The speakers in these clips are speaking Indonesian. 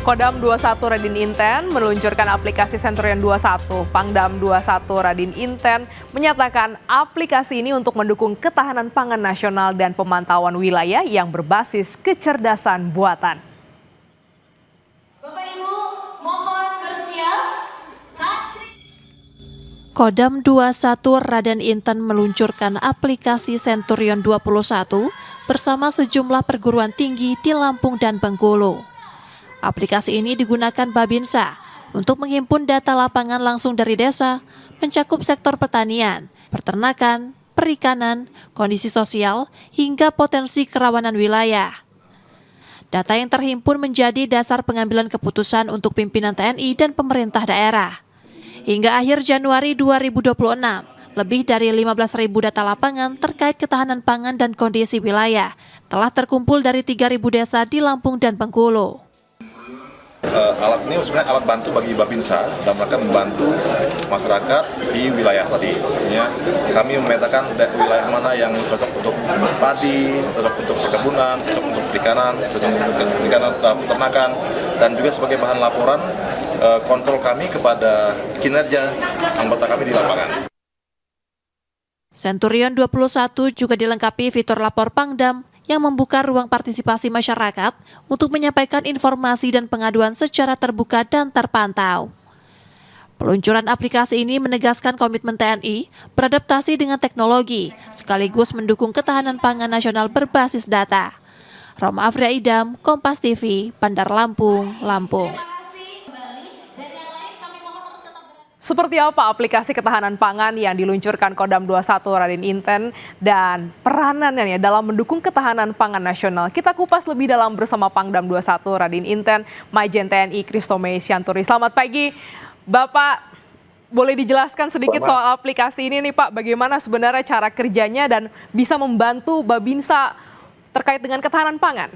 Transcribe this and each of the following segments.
Kodam 21 Radin Inten meluncurkan aplikasi Centurion 21. Pangdam 21 Radin Inten menyatakan aplikasi ini untuk mendukung ketahanan pangan nasional dan pemantauan wilayah yang berbasis kecerdasan buatan. Bapak Ibu, mohon bersiap. Kodam 21 Radin Inten meluncurkan aplikasi Centurion 21 bersama sejumlah perguruan tinggi di Lampung dan Bengkulu. Aplikasi ini digunakan Babinsa untuk menghimpun data lapangan langsung dari desa, mencakup sektor pertanian, peternakan, perikanan, kondisi sosial, hingga potensi kerawanan wilayah. Data yang terhimpun menjadi dasar pengambilan keputusan untuk pimpinan TNI dan pemerintah daerah. Hingga akhir Januari 2026, lebih dari 15.000 data lapangan terkait ketahanan pangan dan kondisi wilayah telah terkumpul dari 3.000 desa di Lampung dan Bengkulu. Alat ini sebenarnya alat bantu bagi Babinsa dalam rangka membantu masyarakat di wilayah tadi. Artinya kami memetakan wilayah mana yang cocok untuk padi, cocok untuk perkebunan, cocok untuk perikanan, cocok untuk peternakan, dan juga sebagai bahan laporan kontrol kami kepada kinerja anggota kami di lapangan. Centurion 21 juga dilengkapi fitur lapor Pangdam yang membuka ruang partisipasi masyarakat untuk menyampaikan informasi dan pengaduan secara terbuka dan terpantau. Peluncuran aplikasi ini menegaskan komitmen TNI beradaptasi dengan teknologi, sekaligus mendukung ketahanan pangan nasional berbasis data. Roma Afria Idam, Kompas TV, Bandar Lampung, Lampung. Seperti apa aplikasi ketahanan pangan yang diluncurkan Kodam 21 Radin Inten dan peranannya dalam mendukung ketahanan pangan nasional? Kita kupas lebih dalam bersama Pangdam 21 Radin Inten, Majen TNI Christomay Sianturi. Selamat pagi, Bapak. Boleh dijelaskan sedikit soal aplikasi ini nih Pak, bagaimana sebenarnya cara kerjanya dan bisa membantu Babinsa terkait dengan ketahanan pangan?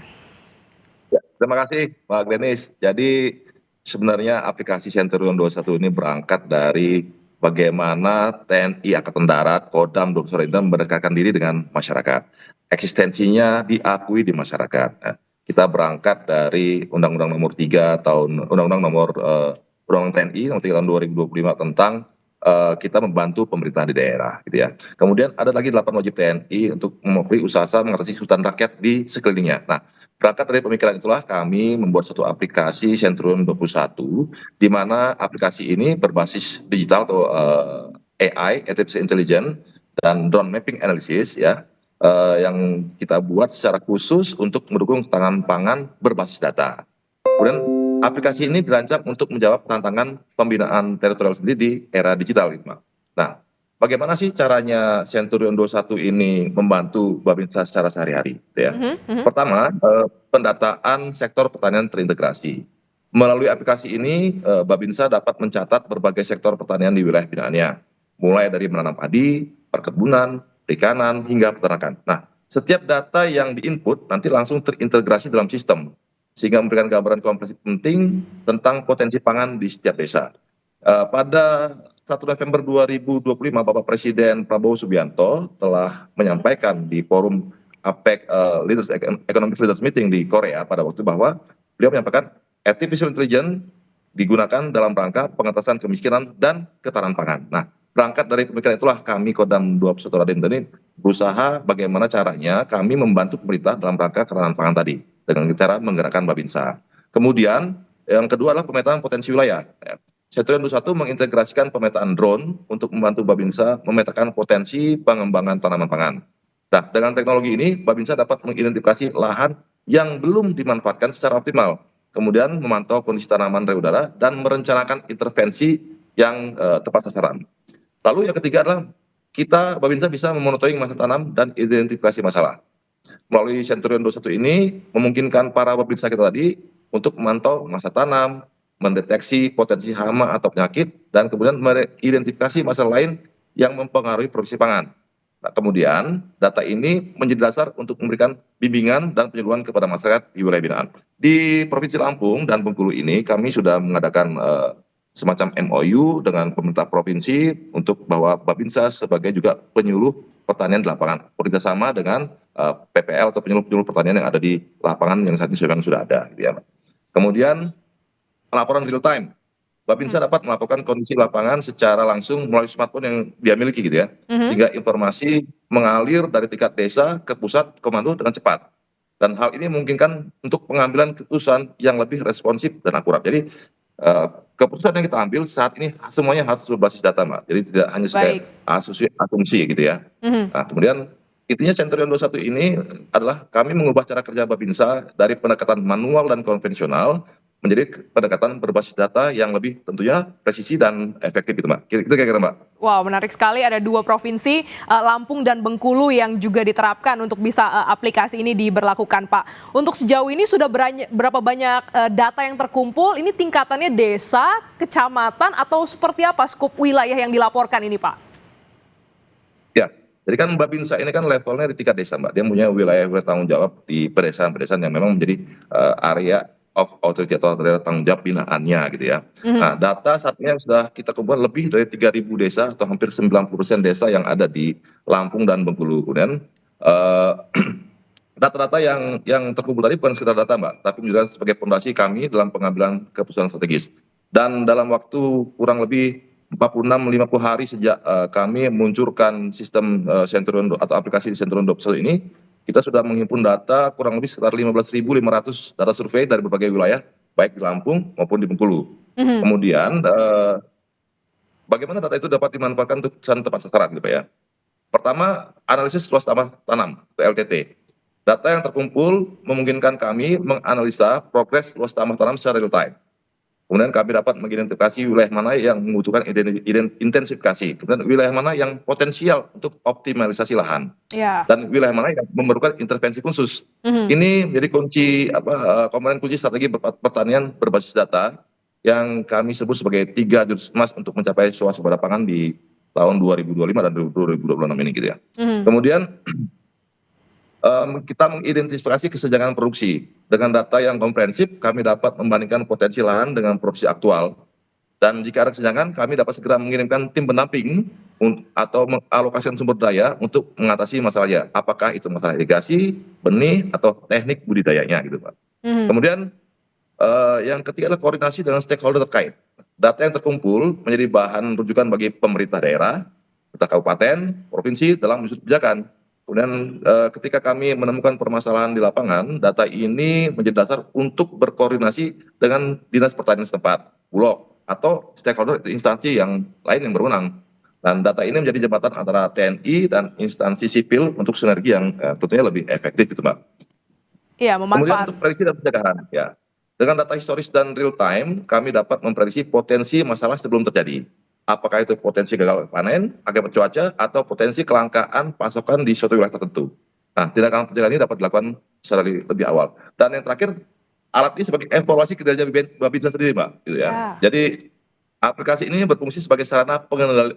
Ya, terima kasih Pak Glenis. Jadi sebenarnya aplikasi Centurion 21 ini berangkat dari bagaimana TNI Angkatan Darat, Kodam 21 Radin mendekatkan diri dengan masyarakat. Eksistensinya diakui di masyarakat. Nah, kita berangkat dari Undang-Undang Nomor 3 tahun Undang-Undang Nomor Undang-Undang TNI Nomor 3 tahun 2025 tentang kita membantu pemerintah di daerah, gitu ya. Kemudian ada lagi 8 wajib TNI untuk memenuhi usaha mengatasi kesulitan rakyat di sekelilingnya. Nah, berangkat dari pemikiran itulah kami membuat satu aplikasi Centurion 21, di mana aplikasi ini berbasis digital atau AI, Artificial Intelligence, dan drone mapping analysis ya, yang kita buat secara khusus untuk mendukung ketahanan pangan berbasis data. Kemudian aplikasi ini dirancang untuk menjawab tantangan pembinaan teritorial sendiri di era digital, gitu, Pak. Nah, bagaimana sih caranya Centurion 21 ini membantu Babinsa secara sehari-hari? Ya. Pertama, pendataan sektor pertanian terintegrasi. Melalui aplikasi ini, Babinsa dapat mencatat berbagai sektor pertanian di wilayah binaannya, mulai dari menanam padi, perkebunan, perikanan, hingga peternakan. Nah, setiap data yang diinput nanti langsung terintegrasi dalam sistem, sehingga memberikan gambaran komprehensif penting tentang potensi pangan di setiap desa. Pada 1 November 2025, Bapak Presiden Prabowo Subianto telah menyampaikan di forum APEC Economic Leaders Meeting di Korea pada waktu bahwa beliau menyampaikan Artificial Intelligence digunakan dalam rangka pengentasan kemiskinan dan ketahanan pangan. Nah, berangkat dari pemikiran itulah kami Kodam 21 Radin ini berusaha bagaimana caranya kami membantu pemerintah dalam rangka ketahanan pangan tadi dengan cara menggerakkan Babinsa. Kemudian yang kedua adalah pemetaan potensi wilayah. Centurion 21 mengintegrasikan pemetaan drone untuk membantu Babinsa memetakan potensi pengembangan tanaman pangan. Nah, dengan teknologi ini Babinsa dapat mengidentifikasi lahan yang belum dimanfaatkan secara optimal, kemudian memantau kondisi tanaman dari udara dan merencanakan intervensi yang tepat sasaran. Lalu yang ketiga adalah kita Babinsa bisa memonitoring masa tanam dan identifikasi masalah. Melalui Centurion 21 ini memungkinkan para Babinsa kita tadi untuk memantau masa tanam, mendeteksi potensi hama atau penyakit, dan kemudian mengidentifikasi masalah lain yang mempengaruhi produksi pangan. Nah, kemudian data ini menjadi dasar untuk memberikan bimbingan dan penyuluhan kepada masyarakat di wilayah binaan. Di Provinsi Lampung dan Bengkulu ini kami sudah mengadakan semacam MOU dengan pemerintah provinsi untuk bahwa Babinsa sebagai juga penyuluh pertanian di lapangan, bekerjasama dengan PPL atau penyuluh-penyuluh pertanian yang ada di lapangan yang saat ini sudah ada, gitu ya. Kemudian pelaporan real time. Babinsa dapat melaporkan kondisi lapangan secara langsung melalui smartphone yang dia miliki gitu ya. Sehingga informasi mengalir dari tingkat desa ke pusat komando dengan cepat. Dan hal ini memungkinkan untuk pengambilan keputusan yang lebih responsif dan akurat. Jadi keputusan yang kita ambil saat ini semuanya harus berbasis data, Mbak. Jadi tidak hanya sebagai Baik. asumsi gitu ya. Nah, kemudian intinya Centurion 21 ini adalah kami mengubah cara kerja Babinsa dari pendekatan manual dan konvensional menjadi pendekatan berbasis data yang lebih tentunya presisi dan efektif itu, Mbak. Itu kira-kira, Mbak. Wow, menarik sekali. Ada 2 provinsi, Lampung dan Bengkulu yang juga diterapkan untuk bisa aplikasi ini diberlakukan, Pak. Untuk sejauh ini sudah berapa banyak data yang terkumpul? Ini tingkatannya desa, kecamatan, atau seperti apa skop wilayah yang dilaporkan ini, Pak? Ya, jadi kan Babinsa ini kan levelnya di tingkat desa, Mbak. Dia punya wilayah tanggung jawab di pedesaan-pedesaan yang memang menjadi area of authority atau area tanggung jawab binaannya gitu ya. Nah, data saat ini yang sudah kita kumpulkan lebih dari 3.000 desa atau hampir 90% desa yang ada di Lampung dan Bengkulu. Kemudian data-data yang terkumpul tadi bukan sekedar data, Mbak, tapi juga sebagai fondasi kami dalam pengambilan keputusan strategis. Dan dalam waktu kurang lebih 46-50 hari sejak kami meluncurkan sistem Centurion atau aplikasi Centurion 21 ini, kita sudah menghimpun data kurang lebih sekitar 15.500 data survei dari berbagai wilayah, baik di Lampung maupun di Bengkulu. Kemudian bagaimana data itu dapat dimanfaatkan untuk keputusan tepat sasaran gitu Pak ya. Pertama, analisis luas tanam atau LTT. Data yang terkumpul memungkinkan kami menganalisa progres luas tanam secara real time. Kemudian kami dapat mengidentifikasi wilayah mana yang membutuhkan intensifikasi, kemudian wilayah mana yang potensial untuk optimalisasi lahan, dan wilayah mana yang memerlukan intervensi khusus. Ini menjadi kunci komponen kunci strategi pertanian berbasis data yang kami sebut sebagai 3 jurus emas untuk mencapai swasembada pangan di tahun 2025 dan 2026 ini gitu ya. Kemudian kita mengidentifikasi kesenjangan produksi. Dengan data yang komprehensif, kami dapat membandingkan potensi lahan dengan produksi aktual. Dan jika ada kesenjangan, kami dapat segera mengirimkan tim pendamping atau mengalokasikan sumber daya untuk mengatasi masalahnya. Apakah itu masalah irigasi, benih, atau teknik budidayanya gitu Pak. Kemudian yang ketiga adalah koordinasi dengan stakeholder terkait. Data yang terkumpul menjadi bahan rujukan bagi pemerintah daerah, pemerintah kabupaten, provinsi dalam menyusun kebijakan. Kemudian ketika kami menemukan permasalahan di lapangan, data ini menjadi dasar untuk berkoordinasi dengan dinas pertanian setempat, Bulog, atau stakeholder instansi yang lain yang berwenang. Dan data ini menjadi jembatan antara TNI dan instansi sipil untuk sinergi yang tentunya lebih efektif itu, Mbak. Iya, Kemudian untuk prediksi dan pencegahan, ya. Dengan data historis dan real time, kami dapat memprediksi potensi masalah sebelum terjadi. Apakah itu potensi gagal panen akibat cuaca atau potensi kelangkaan pasokan di suatu wilayah tertentu. Nah, tindakan pencegahan ini dapat dilakukan secara lebih awal. Dan yang terakhir, alat ini sebagai evaluasi kinerja Babinsa sendiri, Mbak. Gitu ya. Jadi aplikasi ini berfungsi sebagai sarana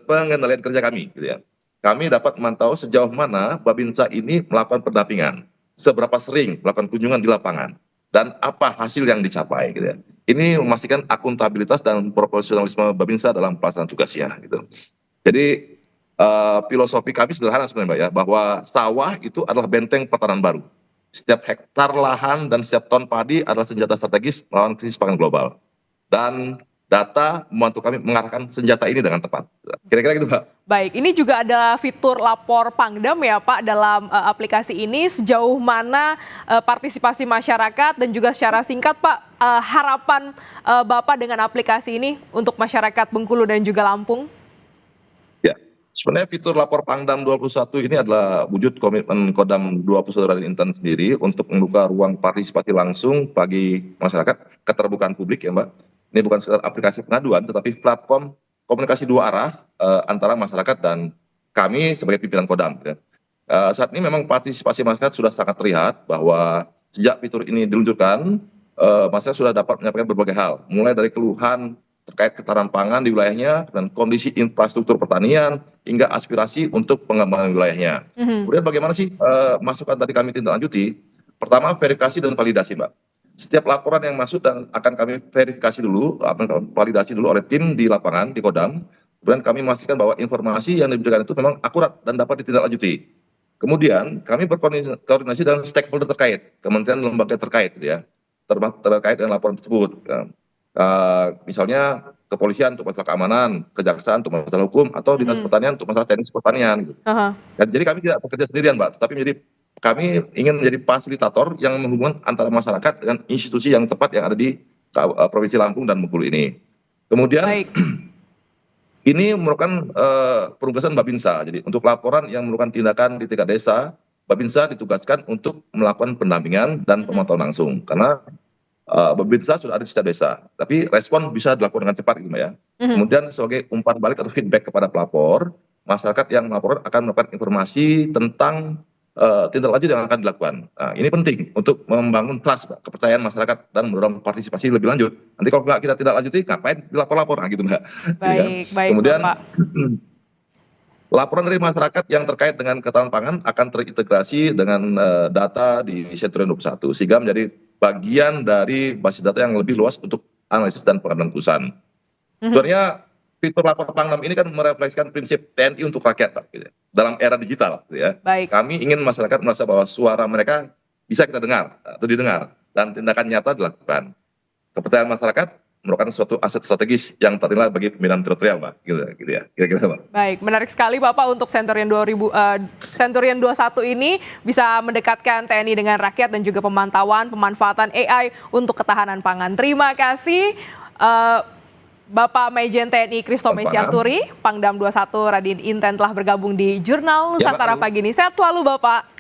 pengendalian kerja kami. Gitu ya. Kami dapat memantau sejauh mana Babinsa ini melakukan pendampingan, seberapa sering melakukan kunjungan di lapangan, dan apa hasil yang dicapai. Gitu ya. Ini memastikan akuntabilitas dan profesionalisme Babinsa dalam pelaksanaan tugasnya gitu. Jadi filosofi kami sederhana sebenarnya Mbak ya, bahwa sawah itu adalah benteng pertahanan baru. Setiap hektar lahan dan setiap ton padi adalah senjata strategis melawan krisis pangan global. Dan data membantu kami mengarahkan senjata ini dengan tepat. Kira-kira gitu Pak. Baik, ini juga ada fitur lapor Pangdam ya Pak dalam aplikasi ini. Sejauh mana partisipasi masyarakat dan juga secara singkat Pak, harapan Bapak dengan aplikasi ini untuk masyarakat Bengkulu dan juga Lampung? Ya, sebenarnya fitur lapor Pangdam 21 ini adalah wujud komitmen Kodam 21 Raden Inten sendiri untuk membuka ruang partisipasi langsung bagi masyarakat, keterbukaan publik ya Mbak. Ini bukan sekedar aplikasi pengaduan, tetapi platform komunikasi 2 arah antara masyarakat dan kami sebagai pimpinan Kodam. Ya. Saat ini memang partisipasi masyarakat sudah sangat terlihat bahwa sejak fitur ini diluncurkan, masyarakat sudah dapat menyampaikan berbagai hal, mulai dari keluhan terkait ketahanan pangan di wilayahnya dan kondisi infrastruktur pertanian hingga aspirasi untuk pengembangan wilayahnya. Kemudian bagaimana sih masukan tadi kami tindak lanjuti? Pertama, verifikasi dan validasi, Mbak. Setiap laporan yang masuk dan akan kami verifikasi dulu, validasi dulu oleh tim di lapangan, di Kodam. Kemudian kami memastikan bahwa informasi yang diberikan itu memang akurat dan dapat ditindaklanjuti. Kemudian kami berkoordinasi dengan stakeholder terkait, kementerian lembaga terkait, gitu ya, terkait dengan laporan tersebut. Misalnya kepolisian untuk masalah keamanan, kejaksaan untuk masalah hukum, atau dinas pertanian untuk masalah teknis pertanian. Gitu. Dan jadi kami tidak bekerja sendirian, Mbak, tetapi kami ingin menjadi fasilitator yang menghubungkan antara masyarakat dengan institusi yang tepat yang ada di Provinsi Lampung dan Bengkulu ini. Kemudian ini merupakan penugasan Babinsa. Jadi untuk laporan yang merupakan tindakan di tingkat desa, Babinsa ditugaskan untuk melakukan pendampingan dan pemantauan langsung. Karena Babinsa sudah ada di setiap desa, tapi respon bisa dilakukan dengan cepat gitu Mbak ya. Kemudian sebagai umpan balik atau feedback kepada pelapor, masyarakat yang melapor akan mendapatkan informasi tentang tindak lanjut yang akan dilakukan. Nah, ini penting untuk membangun trust, Mbak, kepercayaan masyarakat dan mendorong partisipasi lebih lanjut. Nanti kalau kita tidak lanjuti, ngapain dilapor-lapor, nah, gitu Mbak. Baik, baik, kemudian Bapak. laporan dari masyarakat yang terkait dengan ketahanan pangan akan terintegrasi dengan data di Centurion 21, sehingga menjadi bagian dari basis data yang lebih luas untuk analisis dan pengambilan keputusan. Sebenarnya fitur lapor Pangdam ini kan merefleksikan prinsip TNI untuk rakyat, Pak, gitu, dalam era digital. Gitu ya. Baik. Kami ingin masyarakat merasa bahwa suara mereka bisa kita dengar atau didengar dan tindakan nyata dilakukan. Kepercayaan masyarakat merupakan suatu aset strategis yang ternilai bagi pembinaan teritorial, Pak. Gitu ya, kira-kira, Pak. Baik, menarik sekali Bapak untuk Centurion 21 ini bisa mendekatkan TNI dengan rakyat dan juga pemantauan, pemanfaatan AI untuk ketahanan pangan. Terima kasih Bapak Majen TNI Christo Mesianturi, Pangdam 21 Radin Inten telah bergabung di Jurnal Nusantara pagi ini. Sehat selalu Bapak.